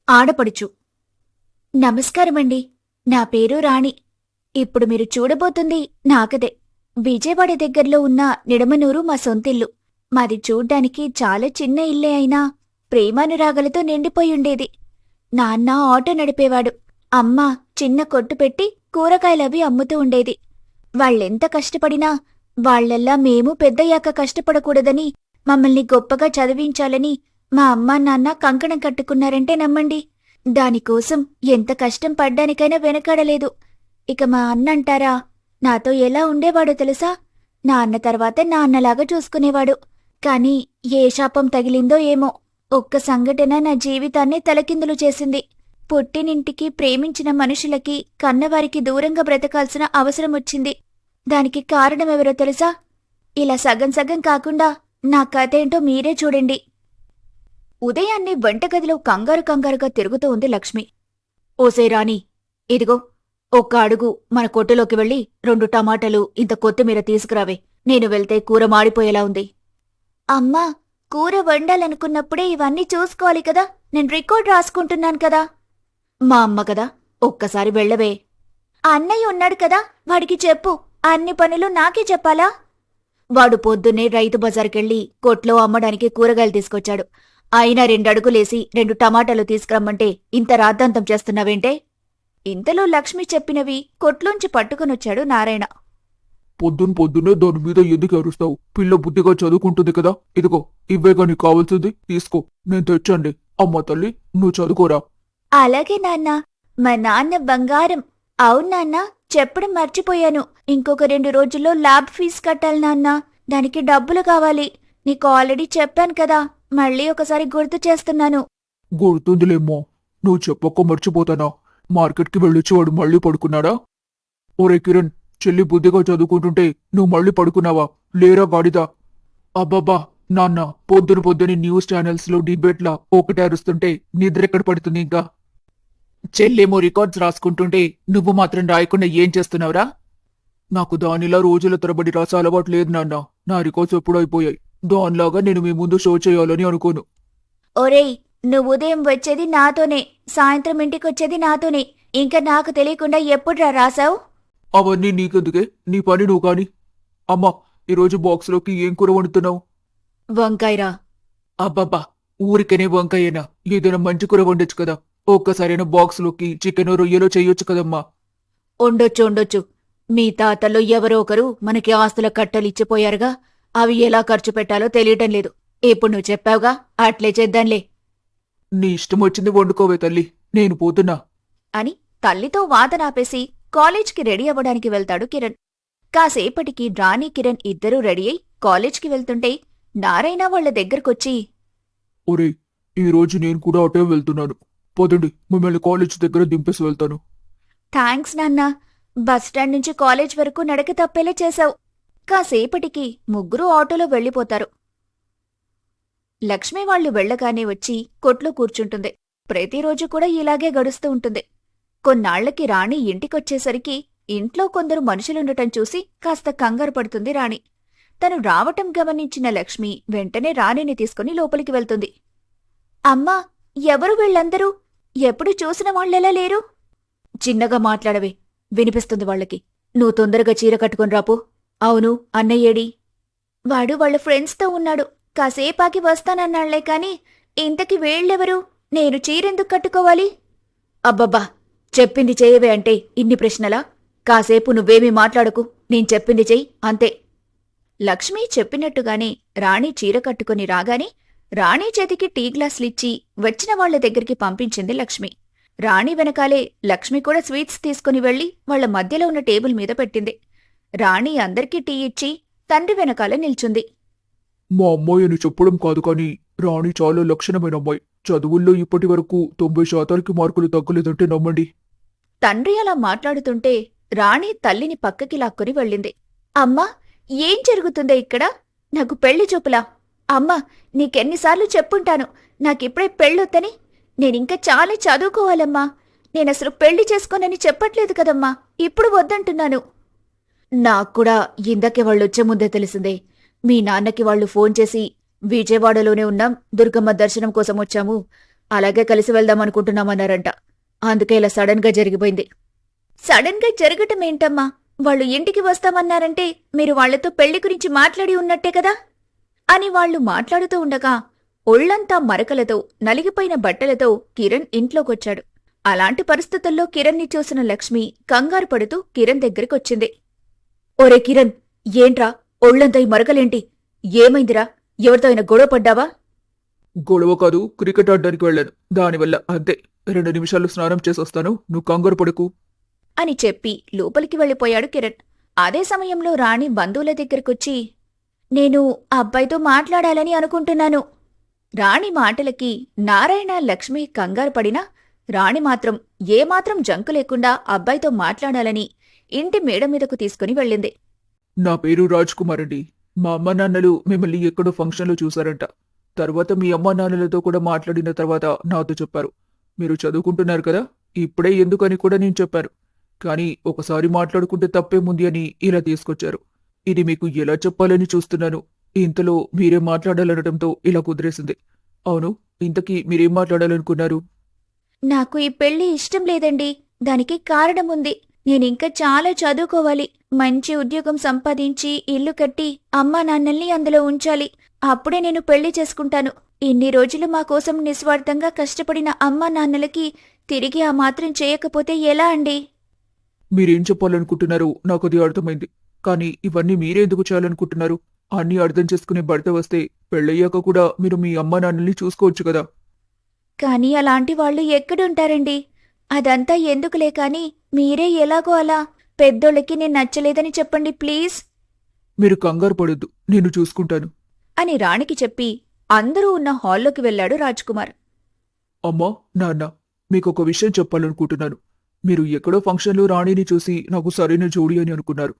ఆడపడుచు. నమస్కారమండి. నా పేరు రాణి. ఇప్పుడు మీరు చూడబోతుంది నాకదే. విజయవాడ దగ్గర్లో ఉన్న నిడమనూరు మా సొంతిల్లు. మాది చూడ్డానికి చాలా చిన్న ఇల్లే అయినా ప్రేమానురాగలతో నిండిపోయుండేది. నాన్న ఆటో నడిపేవాడు. అమ్మ చిన్న కొట్టు పెట్టి కూరగాయలవి అమ్ముతూ ఉండేది. వాళ్ళెంత కష్టపడినా వాళ్లల్లా మేము పెద్దయ్యాక కష్టపడకూడదని, మమ్మల్ని గొప్పగా చదివించాలని మా అమ్మా నాన్న కంకణం కట్టుకున్నారంటే నమ్మండి. దానికోసం ఎంత కష్టం పడ్డానికైనా వెనకాడలేదు. ఇక మా అన్నంటారా, నాతో ఎలా ఉండేవాడో తెలుసా? నాన్న తర్వాతే నాన్నలాగా చూసుకునేవాడు. కాని ఏ శాపం తగిలిందో ఏమో, ఒక్క సంఘటన నా జీవితాన్నే తలకిందులు చేసింది. పుట్టినింటికి, ప్రేమించిన మనుషులకి, కన్నవారికి దూరంగా బ్రతకాల్సిన అవసరం వచ్చింది. దానికి కారణమెవరో తెలుసా? ఇలా సగం సగం కాకుండా నా కథేంటో మీరే చూడండి. ఉదయాన్నే వంటగదిలో కంగారు కంగారుగా తిరుగుతూ ఉంది లక్ష్మి. ఓసే రాణి, ఇదిగో ఒక్క అడుగు మన కొట్టులోకి వెళ్ళి 2 టమాటాలు, ఇంత కొత్తిమీర తీసుకురావే. నేను వెళ్తే కూర మాడిపోయేలా ఉంది. అమ్మా, కూర వండాలనుకున్నప్పుడే ఇవన్నీ చూసుకోవాలి కదా. నేను రికార్డ్ రాసుకుంటున్నాను కదా. మా అమ్మ కదా, ఒక్కసారి వెళ్ళవే. అన్నయ్య ఉన్నాడు కదా, వాడికి చెప్పు. అన్ని పనులు నాకే చెప్పాలా? వాడు పొద్దున్నే రైతు బజార్కెళ్ళి కొట్లో అమ్మడానికి కూరగాయలు తీసుకొచ్చాడు. అయినా 2 అడుగులేసి 2 టమాటాలు తీసుకురమ్మంటే ఇంత రాద్ధాంతం చేస్తున్నావేంటే? ఇంతలో లక్ష్మి చెప్పినవి కొట్లోంచి పట్టుకునొచ్చాడు నారాయణ. పొద్దున్నే దాని మీద ఎందుకు అరుస్తావు? పిల్ల బుద్ధిగా చదువుకుంటుంది కదా. ఇదిగో ఇవ్వేగా నీకు కావాల్సింది, తీసుకో. నేను తెచ్చండి. అమ్మ తల్లి, నువ్వు చదువుకోరా. అలాగే నాన్న, మా నాన్న బంగారం. అవును నాన్న, చెప్పడం మర్చిపోయాను. ఇంకొక 2 రోజుల్లో ల్యాబ్ ఫీజు కట్టాలి నాన్న. దానికి డబ్బులు కావాలి. నీకు ఆల్రెడీ చెప్పాను కదా, మళ్ళీ ఒకసారి గుర్తు చేస్తున్నాను. గుర్తుందిలేమ్మో, నువ్వు చెప్పక్క మర్చిపోతానా? మార్కెట్కి వెళ్ళొచ్చి వాడు మళ్ళీ పడుకున్నాడా? ఒరే కిరణ్, చెల్లి బుద్ధిగా చదువుకుంటుంటే నువ్వు మళ్ళీ పడుకున్నావా? లేరా గాడిదా? అబ్బాబా నాన్న, పొద్దుని న్యూస్ ఛానల్స్ లో డిబేట్లా ఒకటే అరుస్తుంటే నిద్రెక్కడ పడుతుంది ఇంకా? చెల్లేమో రికార్డ్స్ రాసుకుంటుంటే నువ్వు మాత్రం రాయకుండా ఏం చేస్తున్నావురా? నాకు దానిలా రోజుల తరబడి రాసే అలవాటు లేదు నాన్న. నా రికార్డ్స్ ఎప్పుడూ అయిపోయాయి. దానిలాగా నేను మీ ముందు షో చేయాలని అనుకోను. ఒరేయ్, నువ్వు ఉదయం వచ్చేది నాతోనే, సాయంత్రం ఇంటికొచ్చేది నాతోనే. ఇంకా నాకు తెలియకుండా ఎప్పుడురా రాసావు? అవన్నీ నీకెందుకే, నీ పని నువ్వు కాని. అమ్మా, ఈరోజు బాక్స్లోకి ఏం కూర వండుతున్నావు? వంకాయరా. అబ్బబ్బా, ఊరికనే వంకాయేనా? ఏదైనా మంచి కూర వండొచ్చు కదా. ఒక్కసారైనా బాక్స్లోకి చికెన్ రొయ్యలో చెయ్యొచ్చు కదమ్మా. ఉండొచ్చు. మీ తాతల్లో ఎవరో ఒకరు మనకి ఆస్తుల కట్టలు ఇచ్చిపోయారుగా, అవి ఎలా ఖర్చు పెట్టాలో తెలియటం లేదు. ఇప్పుడు నువ్వు చెప్పావుగా, అట్లే చేద్దాంలే. నీ ఇష్టం వచ్చింది వండుకోవే తల్లి, నేను పోతున్నా అని తల్లితో వాదనాపేసి కాలేజ్కి రెడీ అవ్వడానికి వెళ్తాడు కిరణ్. కాసేపటికి రాణి, కిరణ్ ఇద్దరూ రెడీ అయి కాలేజ్కి వెళ్తుంటే నారాయణ వాళ్ల దగ్గరకొచ్చి, ఒరే, ఈరోజు నేను కూడా అటే వెళ్తున్నాను. పదండి, మిమ్మల్ని కాలేజ్ దగ్గర దింపేసి వెళ్తాను. థ్యాంక్స్ నాన్న. బస్టాండ్ నుంచి కాలేజ్ వరకు నడక తప్పేలా చేశావు. కాసేపటికి ముగ్గురూ ఆటోలో వెళ్ళిపోతారు. లక్ష్మి వాళ్లు వెళ్లగానే వచ్చి కొట్లో కూర్చుంటుంది. ప్రతిరోజు కూడా ఇలాగే గడుస్తూ ఉంటుంది. కొన్నాళ్లకి రాణి ఇంటికొచ్చేసరికి ఇంట్లో కొందరు మనుషులుండటం చూసి కాస్త కంగారు పడుతుంది రాణి. తను రావటం గమనించిన లక్ష్మి వెంటనే రాణిని తీసుకుని లోపలికి వెళ్తుంది. అమ్మా, ఎవరు వీళ్లందరూ? ఎప్పుడు చూసిన వాళ్లెలా లేరు? చిన్నగా మాట్లాడవే, వినిపిస్తుంది వాళ్లకి. నువ్వు తొందరగా చీర కట్టుకుని రాపో. అవును, అన్నయ్యేడి? వాడు వాళ్ళ ఫ్రెండ్స్తో ఉన్నాడు. కాసేపాకి వస్తానన్నాళ్లే కాని ఇంతకి వీళ్ళెవరు? నేను చీరెందుకు కట్టుకోవాలి? అబ్బబ్బా, చెప్పింది చేయవే అంటే ఇన్ని ప్రశ్నలా? కాసేపు నువ్వేమీ మాట్లాడకు, నేను చెప్పింది చెయ్యి అంతే. లక్ష్మి చెప్పినట్టుగానే రాణి చీర కట్టుకుని రాగానే రాణి చేతికి టీ గ్లాసులిచ్చి వచ్చిన వాళ్ల దగ్గరికి పంపించింది లక్ష్మి. రాణి వెనకాలే లక్ష్మి కూడా స్వీట్స్ తీసుకుని వెళ్లి వాళ్ల మధ్యలో ఉన్న టేబుల్ మీద పెట్టింది. రాణి అందరికీ టీ ఇచ్చి తండ్రి వెనకాల నిల్చుంది. మా అమ్మాయి అని చెప్పడం కాదు కానీ రాణి చాలా లక్షణమైన అమ్మాయి. చదువుల్లో ఇప్పటి వరకు 90% మార్కులు తగ్గలేదంటే నమ్మండి. తండ్రి అలా మాట్లాడుతుంటే రాణి తల్లిని పక్కకి లాక్కుని వెళ్ళింది. అమ్మా, ఏం జరుగుతుందో ఇక్కడ? నాకు పెళ్లి చూపులా? అమ్మా, నీకెన్నిసార్లు చెప్పుంటాను నాకిప్పుడే పెళ్ళొద్దని. నేనింకా చాలా చదువుకోవాలమ్మా. నేనసలు పెళ్లి చేసుకోనని చెప్పట్లేదు కదమ్మా, ఇప్పుడు వద్దంటున్నాను. నాక్కూడా ఇందకే వాళ్ళొచ్చే ముందే తెలిసిందే. మీ నాన్నకి వాళ్ళు ఫోన్ చేసి, విజయవాడలోనే ఉన్నాం, దుర్గమ్మ దర్శనం కోసం వచ్చాము, అలాగే కలిసి వెళ్దామనుకుంటున్నామన్నారంట. అందుకే ఇలా సడన్ గా జరిగిపోయింది. సడన్ గా జరగటం ఏంటమ్మా? వాళ్ళు ఇంటికి వస్తామన్నారంటే మీరు వాళ్లతో పెళ్లి గురించి మాట్లాడి ఉన్నట్టే కదా అని వాళ్ళు మాట్లాడుతూ ఉండగా ఒళ్లంతా మరకలతో నలిగిపోయిన బట్టలతో కిరణ్ ఇంట్లోకొచ్చాడు. అలాంటి పరిస్థితుల్లో కిరణ్ని చూసిన లక్ష్మి కంగారు పడుతూ కిరణ్ దగ్గరికొచ్చింది. ఒరే కిరణ్, ఏంట్రా ఒళ్లంతా ఈ మరకలేంటి? ఏమైందిరా? ఎవరితో అయినా గొడవ పడ్డావా? గొడవ కాదు, క్రికెట్ ఆడడానికి వెళ్ళాను. దానివల్ల అంతే. 2 నిమిషాలు స్నానం చేసొస్తాను, నువ్వు కంగారు పడకు. అని చెప్పి లోపలికి వెళ్ళిపోయాడు కిరణ్. అదే సమయంలో రాణి బంధువుల దగ్గరకొచ్చి, నేను అబ్బాయితో మాట్లాడాలని అనుకుంటున్నాను. రాణి మాటలకి నారాయణ, లక్ష్మి కంగారు పడినా రాణి మాత్రం ఏమాత్రం జంకు లేకుండా అబ్బాయితో మాట్లాడాలని ఇంటి మేడ మీదకు తీసుకుని వెళ్ళింది. నా పేరు రాజ్ కుమార్ అండి. మా అమ్మ నాన్నలు మిమ్మల్ని ఎక్కడో ఫంక్షన్లో చూశారంట. తర్వాత మీ అమ్మ నాన్నలతో కూడా మాట్లాడిన తర్వాత నాతో చెప్పారు. మీరు చదువుకుంటున్నారు కదా, ఇప్పుడే ఎందుకని కూడా నేను చెప్పారు. కానీ ఒకసారి మాట్లాడుకుంటే తప్పేముంది అని ఇలా తీసుకొచ్చారు. ఇది మీకు ఎలా చెప్పాలని చూస్తున్నాను. ఇంతలో మీరేం మాట్లాడాలనడంతో ఇలా కుదిరేసింది. అవును, ఇంతకీ మీరేం మాట్లాడాలనుకున్నారు? నాకు ఈ పెళ్లి ఇష్టం లేదండి. దానికి కారణముంది. నేనింకా చాలా చదువుకోవాలి. మంచి ఉద్యోగం సంపాదించి ఇల్లు కట్టి అమ్మా నాన్నల్ని అందులో ఉంచాలి. అప్పుడే నేను పెళ్లి చేసుకుంటాను. ఇన్ని రోజులు మా కోసం నిస్వార్థంగా కష్టపడిన అమ్మా నాన్నలకి తిరిగి ఆ మాత్రం చేయకపోతే ఎలా అండి? మీరేం చెప్పాలనుకుంటున్నారో నాకది అర్థమైంది. కానీ ఇవన్నీ మీరెందుకు చేయాలనుకుంటున్నారు? అన్నీ అర్థం చేసుకునే భర్త వస్తే పెళ్ళయ్యాక కూడా మీరు మీ అమ్మా నాన్నల్ని చూసుకోవచ్చు కదా. కానీ అలాంటి వాళ్ళు ఎక్కడుంటారండి? అదంతా ఎందుకులే కాని మీరే ఎలాగో అలా పెద్దోళ్ళకి నేను నచ్చలేదని చెప్పండి ప్లీజ్ మీరు కంగారు పడొద్దు, నేను చూసుకుంటాను. అని రాణికి చెప్పి అందరూ ఉన్న హాల్లోకి వెళ్లాడు రాజ్కుమార్. అమ్మా, నాన్న, మీకొక విషయం చెప్పాలనుకుంటున్నాను. మీరు ఎక్కడో ఫంక్షన్లో రాణిని చూసి నాకు సరైన జోడీ అని అనుకున్నారు.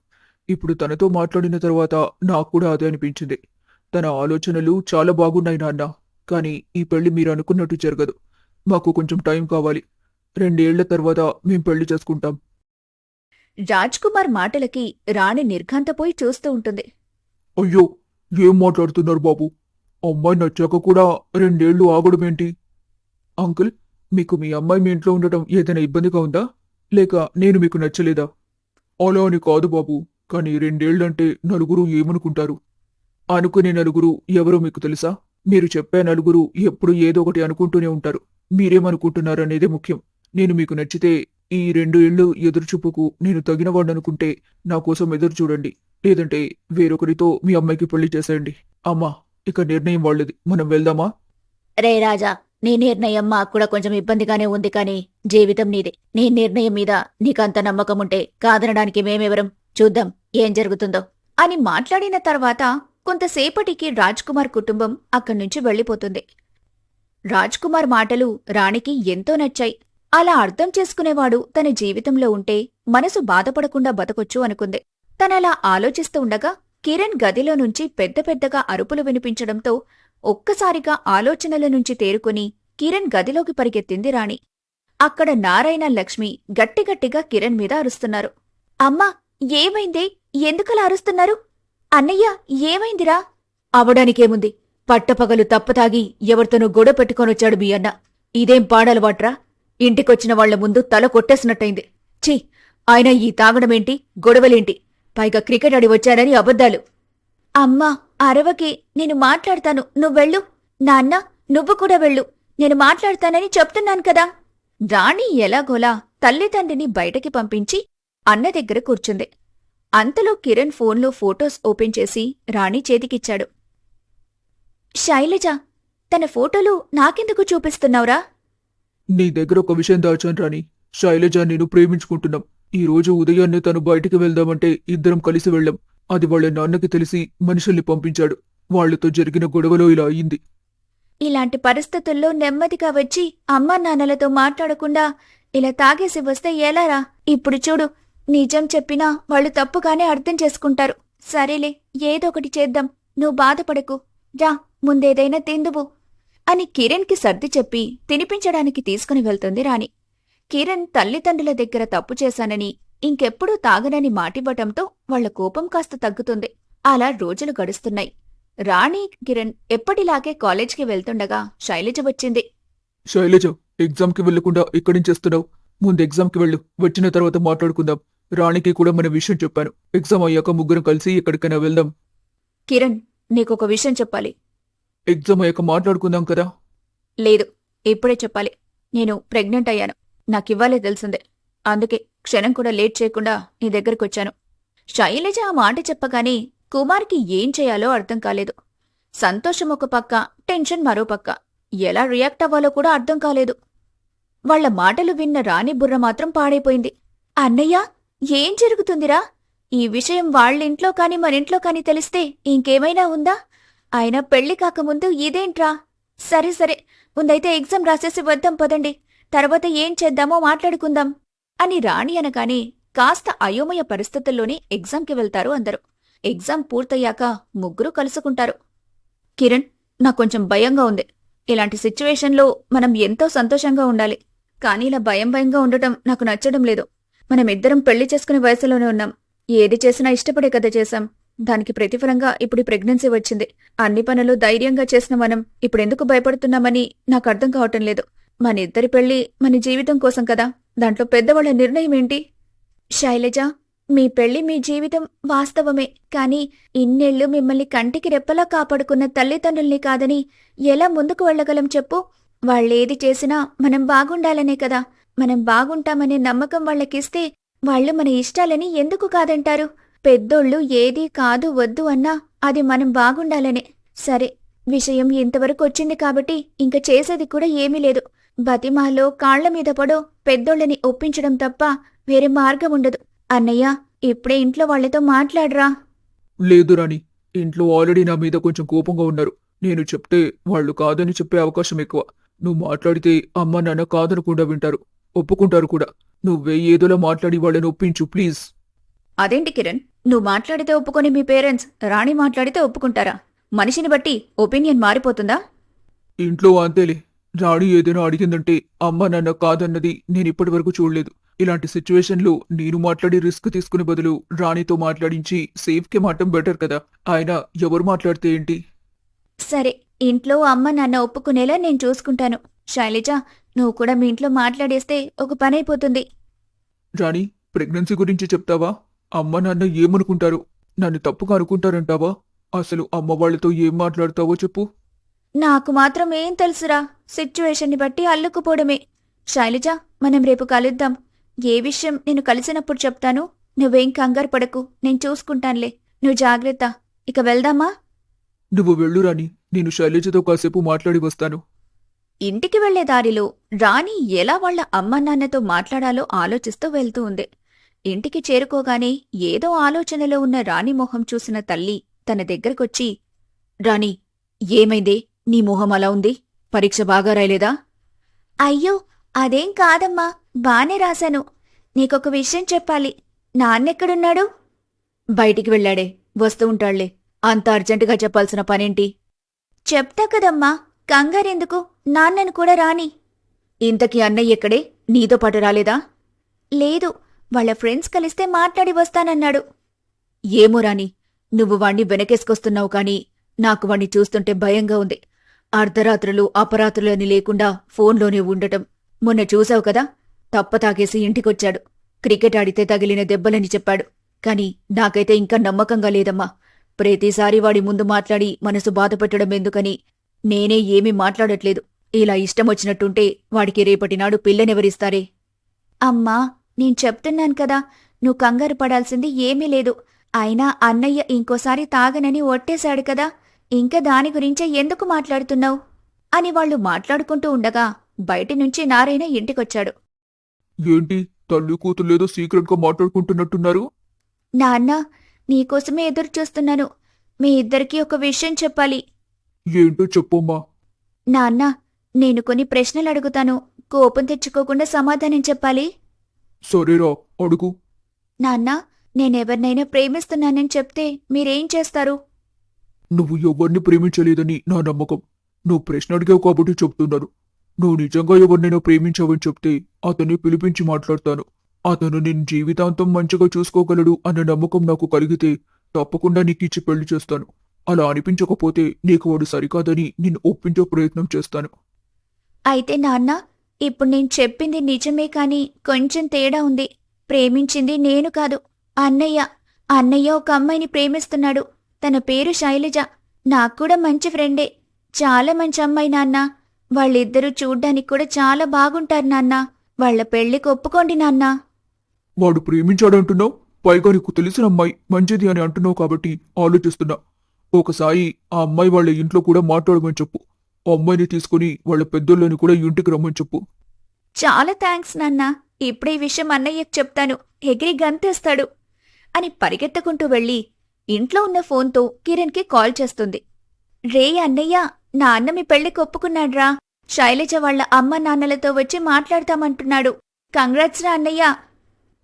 ఇప్పుడు తనతో మాట్లాడిన తర్వాత నాకు కూడా అదే అనిపించింది. తన ఆలోచనలు చాలా బాగున్నాయి నాన్న. కానీ ఈ పెళ్లి మీరు అనుకున్నట్టు జరగదు. మాకు కొంచెం టైం కావాలి. 2 ఏళ్ల తర్వాత మేం పెళ్లి చేసుకుంటాం. రాజ్కుమార్ మాటలకి రాణి నిర్ఘాంతపోయి చూస్తూ ఉంటుంది. అయ్యో, ఏం మాట్లాడుతున్నారు బాబు? అమ్మాయి నచ్చాక కూడా 2 ఏళ్లు ఆగడమేంటి? అంకుల్, మీకు మీ అమ్మాయి మీ ఇంట్లో ఉండటం ఏదైనా ఇబ్బందిగా ఉందా? లేక నేను మీకు నచ్చలేదా? అలా అని కాదు బాబు, కానీ 2 ఏళ్లంటే నలుగురు ఏమనుకుంటారు? అనుకునే నలుగురు ఎవరో మీకు తెలుసా? మీరు చెప్పే నలుగురు ఎప్పుడు ఏదో ఒకటి అనుకుంటూనే ఉంటారు. మీరేమనుకుంటున్నారనేదే ముఖ్యం. నేను మీకు నచ్చితే ఈ 2 ఏళ్లు ఎదురుచూపుకు నేను తగినవాడనుకుంటే నా కోసం ఎదురు చూడండి. లేదంటే వేరొకరితో మీ అమ్మాయికి పెళ్లి చేసేయండి. అమ్మా, ఇక నిర్ణయం వాళ్ళది. మనం వెళ్దామా? రే రాజా, నీ నిర్ణయం మాకు కూడా కొంచెం ఇబ్బందిగానే ఉంది కానీ జీవితం నీదే. నీ నిర్ణయం మీద నీకంత నమ్మకముంటే కాదనడానికి మేమెవరం? చూద్దాం ఏం జరుగుతుందో అని మాట్లాడిన తర్వాత కొంతసేపటికి రాజ్కుమార్ కుటుంబం అక్కడ్నుంచి వెళ్లిపోతుంది. రాజ్కుమార్ మాటలు రాణికి ఎంతో నచ్చాయి. అలా అర్థం చేసుకునేవాడు తన జీవితంలో ఉంటే మనసు బాధపడకుండా బతకొచ్చు అనుకుంది. తనలా ఆలోచిస్తూ ఉండగా కిరణ్ గదిలో నుంచి పెద్ద పెద్దగా అరుపులు వినిపించడంతో ఒక్కసారిగా ఆలోచనల నుంచి తేరుకుని కిరణ్ గదిలోకి పరిగెత్తింది రాణి. అక్కడ నారాయణ, లక్ష్మి గట్టిగట్టిగా కిరణ్ మీద అరుస్తున్నారు. అమ్మా, ఏమైందే? ఎందుకలా అరుస్తున్నారు? అన్నయ్య, ఏమైందిరా? అవడానికేముంది? పట్టపగలు తప్పతాగి ఎవరితోనూ గొడవ పెట్టుకొనొచ్చాడు మీ అన్న. ఇదేం పాడలవాట్రా? ఇంటికొచ్చిన వాళ్ల ముందు తల కొట్టేసినట్టయింది. ఛీ, ఆయన ఈ తాగడమేంటి, గొడవలేంటి? పైగా క్రికెట్ ఆడి వచ్చానని అబద్ధాలు. అమ్మా, అరవకి, నేను మాట్లాడతాను, నువ్వెళ్ళు. నాన్న, నువ్వు కూడా వెళ్ళు, నేను మాట్లాడతానని చెప్తున్నాను కదా. రాణి ఎలాగోలా తల్లిదండ్రిని బయటకి పంపించి అన్న దగ్గర కూర్చుంది. అంతలో కిరణ్ ఫోన్లో ఫోటోస్ ఓపెన్ చేసి రాణి చేతికిచ్చాడు. శైలజ, తన ఫోటోలు నాకెందుకు చూపిస్తున్నావురా? నీ దగ్గర ఒక విషయం దాచాను రాణి. శైలజ నేను ప్రేమించుకుంటున్నాం. ఈ రోజు ఉదయాన్నే తను బయటికి వెళ్దామంటే ఇద్దరం కలిసి వెళ్ళాం. అది వాళ్ళ నాన్నకి తెలిసి మనుషుల్ని పంపించాడు. వాళ్లతో జరిగిన గొడవలో ఇలా అయింది. ఇలాంటి పరిస్థితుల్లో నెమ్మదిగా వచ్చి అమ్మా నాన్నలతో మాట్లాడకుండా ఇలా తాగేసి వస్తే ఎలారా? ఇప్పుడు చూడు, నిజం చెప్పినా వాళ్ళు తప్పుగానే అర్థం చేసుకుంటారు. సరేలే, ఏదొకటి చేద్దాం, నువ్వు బాధపడకు. రా, ముందేదైనా తిందువు అని కిరణ్కి సర్ది చెప్పి తినిపించడానికి తీసుకుని వెళ్తుంది రాణి. కిరణ్ తల్లిదండ్రుల దగ్గర తప్పు చేశానని, ఇంకెప్పుడూ తాగనని మాటివ్వటంతో వాళ్ల కోపం కాస్త తగ్గుతుంది. అలా రోజులు గడుస్తున్నాయి. రాణి, కిరణ్ ఎప్పటిలాగే కాలేజ్కి వెళ్తుండగా శైలజ వచ్చింది. శైలజ, ఎగ్జామ్కి వెళ్లకుండా ఇక్కడి నుంచి వస్తున్నావు. ముందు ఎగ్జామ్కి వెళ్ళు, వచ్చిన తర్వాత మాట్లాడుకుందాం. రాణికి కూడా మన విషయం చెప్పాను. ఎగ్జామ్ అయ్యాక ముగ్గురం కలిసి ఎక్కడికైనా వెళ్దాం. కిరణ్, నీకొక విషయం చెప్పాలి. ఎగ్జామ్ అయ్యాక మాట్లాడుకుందాం కదా. లేదు, ఇప్పుడే చెప్పాలి. నేను ప్రెగ్నెంట్ అయ్యాను. నాకివ్వాలే తెలిసిందే. అందుకే క్షణం కూడా లేట్ చేయకుండా నీ దగ్గరకొచ్చాను. శైలజ ఆ మాట చెప్పగానే కుమార్కి ఏం చేయాలో అర్థం కాలేదు. సంతోషం ఒక పక్క, టెన్షన్ మరో పక్క. ఎలా రియాక్ట్ అవ్వాలో కూడా అర్థం కాలేదు. వాళ్ల మాటలు విన్న రాణి బుర్ర మాత్రం పాడైపోయింది. అన్నయ్య, ఏం జరుగుతుందిరా? ఈ విషయం వాళ్ళింట్లో కాని మనింట్లో కాని తెలిస్తే ఇంకేమైనా ఉందా? అయినా పెళ్లి కాకముందు ఇదేంట్రా? సరే సరే, ముందైతే ఎగ్జామ్ రాసేసి వద్దాం పదండి. తర్వాత ఏం చేద్దామో మాట్లాడుకుందాం అని రాణి అనగానే కాస్త అయోమయ పరిస్థితుల్లోనే ఎగ్జామ్కి వెళ్తారు అందరూ. ఎగ్జామ్ పూర్తయ్యాక ముగ్గురు కలుసుకుంటారు. కిరణ్, నాకొంచెం భయంగా ఉంది. ఇలాంటి సిచ్యువేషన్లో మనం ఎంతో సంతోషంగా ఉండాలి. కానీ ఇలా భయంగా ఉండటం నాకు నచ్చడం లేదు. మనమిద్దరం పెళ్లి చేసుకునే వయసులోనే ఉన్నాం. ఏది చేసినా ఇష్టపడే కదా చేశాం. దానికి ప్రతిఫలంగా ఇప్పుడు ప్రెగ్నెన్సీ వచ్చింది. అన్ని పనులు ధైర్యంగా చేసిన మనం ఇప్పుడెందుకు భయపడుతున్నామని నాకు అర్థం కావటం లేదు. మనిద్దరి పెళ్లి మన జీవితం కోసం కదా. దాంట్లో పెద్దవాళ్ల నిర్ణయం ఏంటి? శైలజ, మీ పెళ్లి మీ జీవితం వాస్తవమే. కానీ ఇన్నేళ్లు మిమ్మల్ని కంటికి రెప్పలా కాపాడుకున్న తల్లిదండ్రుల్ని కాదని ఎలా ముందుకు వెళ్లగలం చెప్పు? వాళ్ళేది చేసినా మనం బాగుండాలనే కదా. మనం బాగుంటామనే నమ్మకం వాళ్ళకిస్తే వాళ్ళు మన ఇష్టాలని ఎందుకు కాదంటారు? పెద్దోళ్ళు ఏదీ కాదు వద్దు అన్నా అది మనం బాగుండాలనే. సరే, విషయం ఇంతవరకు వచ్చింది కాబట్టి ఇంక చేసేది కూడా ఏమీ లేదు. బతిమాలో కాళ్లమీద పడో పెద్దోళ్ళని ఒప్పించడం తప్ప వేరే మార్గం ఉండదు. అన్నయ్య, ఇప్పుడే ఇంట్లో వాళ్లతో మాట్లాడరా. లేదు రాణి, ఇంట్లో ఆల్రెడీ నా మీద కొంచెం కోపంగా ఉన్నారు. నేను చెప్తే వాళ్ళు కాదని చెప్పే అవకాశం ఎక్కువ. నువ్వు మాట్లాడితే అమ్మ నాన్న కాదనకుండా వింటారు, ఒప్పుకుంటారు కూడా. నువ్వే ఏదోలా మాట్లాడి వాళ్ళని ఒప్పించు ప్లీజ్. అదేంటి కిరణ్, నువ్వు మాట్లాడితే ఒప్పుకొని మీ పేరెంట్స్ రాణి మాట్లాడితే ఒప్పుకుంటారా? మనిషిని బట్టి ఒపీనియన్ మారిపోతుందా? ఇంట్లో అంతేలే. రాణి ఏదైనా అడిగిందంటే అమ్మ నాన్న కాదన్నది నేను ఇప్పటివరకు చూడలేదు. ఇలాంటి సిచ్యువేషన్లో నేను మాట్లాడి రిస్క్ తీసుకునే బదులు రాణితో మాట్లాడించి సేఫ్కి మాటం బెటర్ కదా. ఆయన ఎవరు మాట్లాడితే ఏంటి? సరే, ఇంట్లో అమ్మ నాన్న ఒప్పుకునేలా నేను చూసుకుంటాను. శైలజ, నువ్వు కూడా మీ ఇంట్లో మాట్లాడేస్తే ఒక పనైపోతుంది. రాణి, ప్రెగ్నెన్సీ గురించి చెప్తావా? అమ్మ నాన్న ఏమనుకుంటారు? నన్ను తప్పుగా అనుకుంటారంటావా? అసలు అమ్మ వాళ్ళతో ఏం మాట్లాడతావో చెప్పు. నాకు మాత్రం ఏం తెలుసురా. సిచ్యువేషన్ని బట్టి అల్లుకుపోవడమే. శైలజ, మనం రేపు కలుద్దాం. ఏ విషయం నేను కలిసినప్పుడు చెప్తాను. నువ్వేం కంగారు పడకు, నేను చూసుకుంటానులే. నువ్వు జాగ్రత్త. ఇక వెళ్దామా? నువ్వు వెళ్ళు రాణి, నేను శైలజతో కాసేపు మాట్లాడి వస్తాను. ఇంటికి వెళ్లే దారిలో రాణి ఎలా వాళ్ల అమ్మనాన్నతో మాట్లాడాలో ఆలోచిస్తూ వెళ్తూ ఉంది. ఇంటికి చేరుకోగానే ఏదో ఆలోచనలో ఉన్న రాణి మొహం చూసిన తల్లి తన దగ్గరకొచ్చి, రాణి, ఏమైందే? నీ మొహం అలా ఉంది? పరీక్ష బాగా రాయలేదా? అయ్యో, అదేం కాదమ్మా, బానే రాశాను. నీకొక విషయం చెప్పాలి. నాన్నెక్కడున్నాడు? బయటికి వెళ్ళాడే, వస్తూ ఉంటాళ్లే. అంత అర్జెంటుగా చెప్పాల్సిన పనేంటి? చెప్తా కదమ్మా, కంగారెందుకు? నాన్నను కూడా రాని. ఇంతకీ అన్నయ్య ఎక్కడే? నీతో పాటు రాలేదా? లేదు, వాళ్ళ ఫ్రెండ్స్ కలిస్తే మాట్లాడి వస్తానన్నాడు. ఏమో రాణి, నువ్వు వాణ్ణి వెనకేసుకొస్తున్నావు కాని నాకు వాణ్ణి చూస్తుంటే భయంగా ఉంది. అర్ధరాత్రులు అపరాత్రులు అని లేకుండా ఫోన్లోనే ఉండటం. మొన్న చూశావు కదా, తప్పతాగేసి ఇంటికొచ్చాడు. క్రికెట్ ఆడితే తగిలిన దెబ్బలని చెప్పాడు. కాని నాకైతే ఇంకా నమ్మకంగా లేదమ్మా. ప్రతిసారి వాడి ముందు మాట్లాడి మనసు బాధపెట్టడం ఎందుకని నేనే ఏమీ మాట్లాడట్లేదు. ఇలా ఇష్టమొచ్చినట్టుంటే వాడికి రేపటినాడు పిల్లనెవరిస్తారే? అమ్మా, నేను చెప్తున్నాను కదా, నువ్వు కంగారు పడాల్సింది ఏమీ లేదు. అయినా అన్నయ్య ఇంకోసారి తాగనని ఒట్టేశాడు కదా, ఇంకా దాని గురించే ఎందుకు మాట్లాడుతున్నావు అని వాళ్లు మాట్లాడుకుంటూ ఉండగా బయటినుంచి నారాయణ ఇంటికొచ్చాడు. ఏంటి, తల్లి కూతుర్లేదో సీక్రెట్గా మాట్లాడుకుంటున్నట్టున్నారు? నాన్న, నీకోసమే ఎదురు చూస్తున్నాను. మీ ఇద్దరికీ ఒక విషయం చెప్పాలి. ఏంటో చెప్పమ్మా. నాన్న, నేను కొన్ని ప్రశ్నలు అడుగుతాను. కోపం తెచ్చుకోకుండా సమాధానం చెప్పాలి. సరేరా, అడుగు. నాన్న, నేనెవరినైనా ప్రేమిస్తున్నానని చెప్తే మీరేం చేస్తారు? నువ్వు ఎవరిని ప్రేమించలేదని నా నమ్మకం. నువ్వు ప్రశ్న అడిగావు కాబట్టి చెప్తున్నాను. నువ్వు నిజంగా ఎవరినైనా ప్రేమించావని చెప్తే అతన్ని పిలిపించి మాట్లాడతాను. అతను నిన్ను జీవితాంతం మంచిగా చూసుకోగలడు అన్న నమ్మకం నాకు కలిగితే తప్పకుండా నీకిచ్చి పెళ్లి చేస్తాను. అలా అనిపించకపోతే నీకు వాడు సరికాదని నిన్ను ఒప్పించే ప్రయత్నం చేస్తాను. అయితే నాన్న, ఇప్పుడు నేను చెప్పింది నిజమే కాని కొంచెం తేడా ఉంది. ప్రేమించింది నేను కాదు, అన్నయ్య. అన్నయ్య ఒక అమ్మాయిని ప్రేమిస్తున్నాడు. తన పేరు శైలజ. నాక్కూడా మంచి ఫ్రెండే. చాలా మంచి అమ్మాయి నాన్న. వాళ్ళిద్దరూ చూడ్డానికి కూడా చాలా బాగుంటారు నాన్న. వాళ్ళ పెళ్లికి ఒప్పుకోండి నాన్నా. వాడు ప్రేమించాడంటున్నావు, పైగా నీకు తెలిసిన అమ్మాయి మంచిది అని అంటున్నావు కాబట్టి ఆలోచిస్తున్నా. ఒకసారి ఆ అమ్మాయి వాళ్ళ ఇంట్లో కూడా మాట్లాడమని చెప్పు. ఆ అమ్మాయిని తీసుకుని వాళ్ళ పెద్దోళ్ళని కూడా ఇంటికి రమ్మని చెప్పు. చాలా థ్యాంక్స్ నాన్న. ఇప్పుడే ఈ విషయం అన్నయ్యకు చెప్తాను. ఎగిరి గంతేస్తాడు అని పరిగెత్తకుంటూ వెళ్ళి ఇంట్లో ఉన్న ఫోన్తో కిరణ్కి కాల్ చేస్తుంది. రే అన్నయ్య, నాన్న మీ పెళ్లికి ఒప్పుకున్నాడ్రా. శైలజ వాళ్ళ అమ్మ నాన్నలతో వచ్చి మాట్లాడతామంటున్నాడు. కంగ్రాట్స్ రా అన్నయ్య.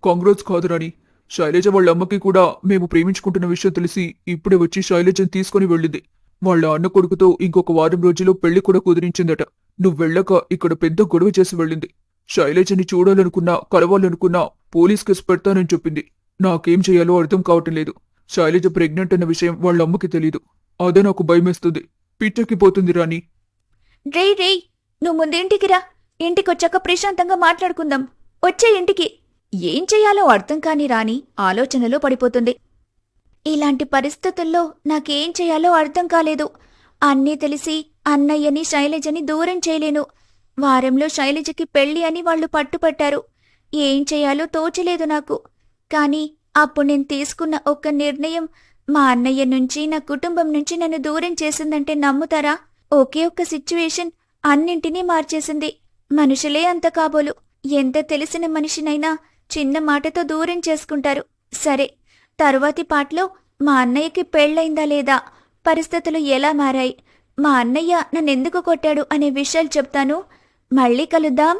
కాంగ్రెస్ కాదు రాణి. శైలజ వాళ్ళ అమ్మకి కూడా మేము ప్రేమించుకుంటున్న విషయం తెలిసి ఇప్పుడే వచ్చి శైలజని తీసుకుని వెళ్ళింది. వాళ్ళ అన్న కొడుకుతో ఇంకొక వారం రోజుల్లో పెళ్లి కూడా కుదిరించిందట. నువ్వు వెళ్ళక ఇక్కడ పెద్ద గొడవ చేసి వెళ్ళింది. శైలజని చూడాలనుకున్నా, కలవాలనుకున్నా పోలీస్ కేసు పెడతానని చెప్పింది. నాకేం చేయాలో అర్థం కావటం లేదు. శైలజ ప్రెగ్నెంట్ అన్న విషయం వాళ్ళ అమ్మకి తెలీదు. అదే నాకు భయమేస్తుంది. పిచ్చెక్కిపోతుంది రాణి. రేయ్, నువ్వు ముందేంటికి రా. ఇంటికొచ్చాక ప్రశాంతంగా మాట్లాడుకుందాం. వచ్చే ఇంటికి. ఏం చెయ్యాలో అర్థం కాని రాణి ఆలోచనలో పడిపోతుంది. ఇలాంటి పరిస్థితుల్లో నాకేం చెయ్యాలో అర్థం కాలేదు. అన్నీ తెలిసి అన్నయ్యని శైలజని దూరం చేయలేను. వారంలో శైలజకి పెళ్లి అని వాళ్ళు పట్టుపట్టారు. ఏం చెయ్యాలో తోచలేదు నాకు. కాని అప్పుడు నేను తీసుకున్న ఒక్క నిర్ణయం మా అన్నయ్య నుంచి, నా కుటుంబం నుంచి నన్ను దూరం చేసిందంటే నమ్ముతారా? ఒకే ఒక్క సిచ్యువేషన్ అన్నింటినీ మార్చేసింది. మనుషులే అంత కాబోలు. ఎంత తెలిసిన మనిషినైనా చిన్న మాటతో దూరం చేసుకుంటారు. సరే, తరువాతి పాటలో మా అన్నయ్యకి పెళ్ళైందా లేదా, పరిస్థితులు ఎలా మారాయి, మా అన్నయ్య నన్నెందుకు కొట్టాడు అనే విషయాలు చెప్తాను. మళ్ళీ కలుద్దాం.